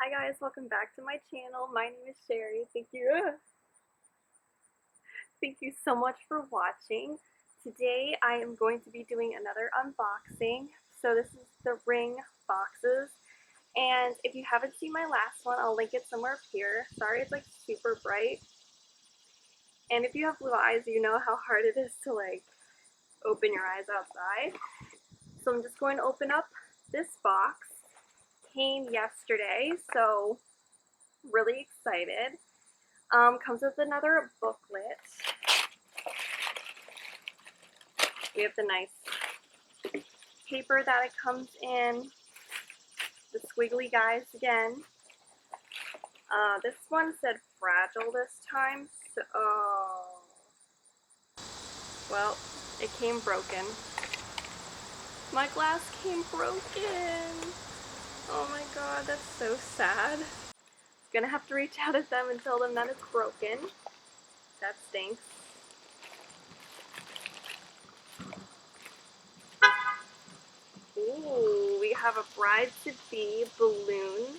Hi guys, welcome back to my channel. My name is Sherry. Thank you so much for watching. Today I am going to be doing another unboxing. So this is the ring boxes. And if you haven't seen my last one, I'll link it somewhere up here. Sorry it's like super bright. And if you have blue eyes, you know how hard it is to like open your eyes outside. So I'm just going to open up this box. Came yesterday, so really excited. Comes with another booklet. We have the nice paper that it comes in, the squiggly guys again. This one said fragile this time, so well, it came broken. My glass came broken. Oh my god, that's so sad. Gonna have to reach out at them and tell them that it's broken. That stinks. Ooh, we have a bride-to-be balloon.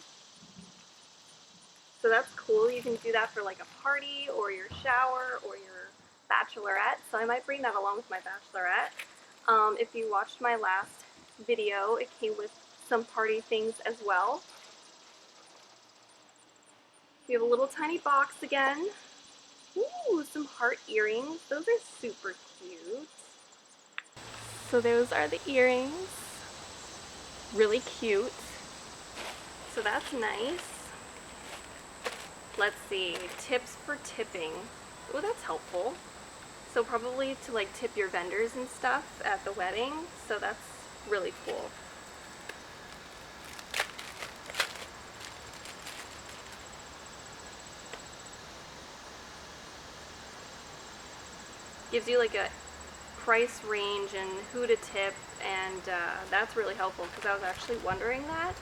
So that's cool. You can do that for like a party or your shower or your bachelorette. So I might bring that along with my bachelorette. If you watched my last video, it came with some party things as well. We have a little tiny box again. Ooh, some heart earrings. Those are super cute. So those are the earrings. Really cute. So that's nice. Let's see, tips for tipping. Oh, that's helpful. So probably to like tip your vendors and stuff at the wedding. So that's really cool. Gives you like a price range and who to tip, and that's really helpful because I was actually wondering that.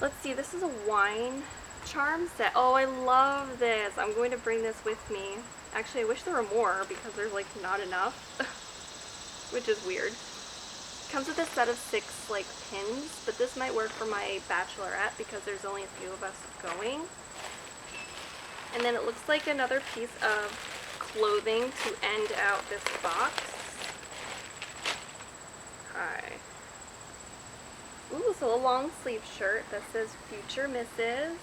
Let's see, this is a wine charm set. Oh, I love this. I'm going to bring this with me. Actually, I wish there were more because there's like not enough, which is weird. Comes with a set of 6 like pins, but this might work for my bachelorette because there's only a few of us going. And then it looks like another piece of clothing to end out this box. Okay. Ooh, so a long sleeve shirt that says Future Mrs.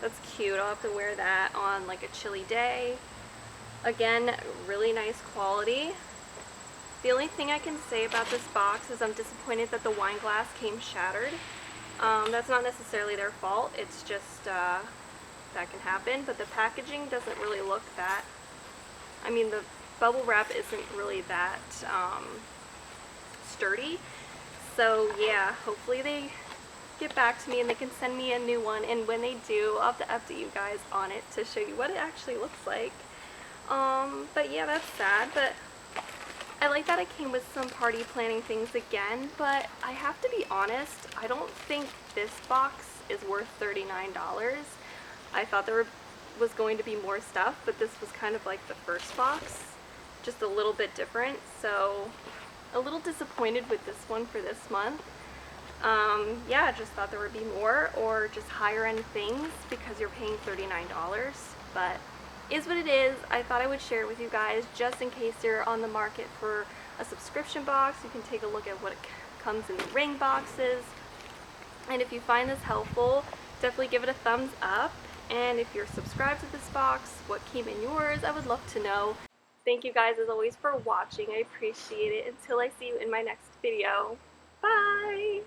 That's cute. I'll have to wear that on like a chilly day. Again, really nice quality. The only thing I can say about this box is I'm disappointed that the wine glass came shattered. That's not necessarily their fault. It's just that can happen, but the packaging doesn't really look that. I mean, the bubble wrap isn't really that sturdy. So yeah, hopefully they get back to me and they can send me a new one, and when they do, I'll have to update you guys on it to show you what it actually looks like. But yeah, that's sad, but I like that it came with some party planning things again, but I have to be honest, I don't think this box is worth $39. I thought there was going to be more stuff, but this was kind of like the first box, just a little bit different, so a little disappointed with this one for this month. Yeah, I just thought there would be more or just higher end things because you're paying $39, but is what it is. I thought I would share it with you guys just in case you're on the market for a subscription box. You can take a look at what it comes in the ring boxes, and if you find this helpful, definitely give it a thumbs up. And if you're subscribed to this box, what came in yours, I would love to know. Thank you guys as always for watching. I appreciate it. Until I see you in my next video. Bye!